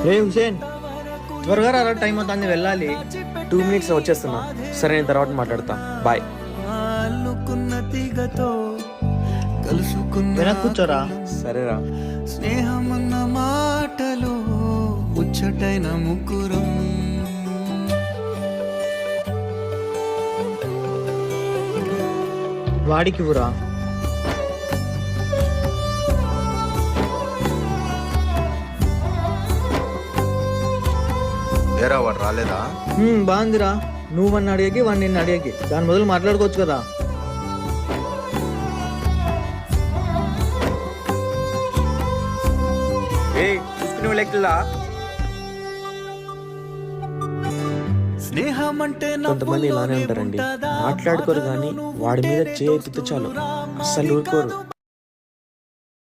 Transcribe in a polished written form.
రే హుసేన్, త్వరగా రా, టైం అవుతుంది, వెళ్ళాలి. 2 minutes వచ్చేస్తున్నా. సరే, నేను తర్వాత మాట్లాడతా. బాయ్. వెనక్కి కూర్చోరా. సరేరా. స్నేహమన్న మాటలు ముచ్చటైన ముగ్గురం, వాడికి ఊరా. ఏరా వాడు రాలేదా? బాగుందిరా. నువ్వు వాడిని అడిగకి, వాడిని నిన్ను అడిగకి, దాని మొదలు మాట్లాడుకోవచ్చు కదా. చూసుకుని వెళ్ళెక్కిల్లా. స్నేహమంటే కొంతమంది ఇలానే ఉంటారండి, మాట్లాడుకోరు కానీ వాడి మీద చేయి ఎత్తితే చాలు అస్సలు ఊరుకోరు.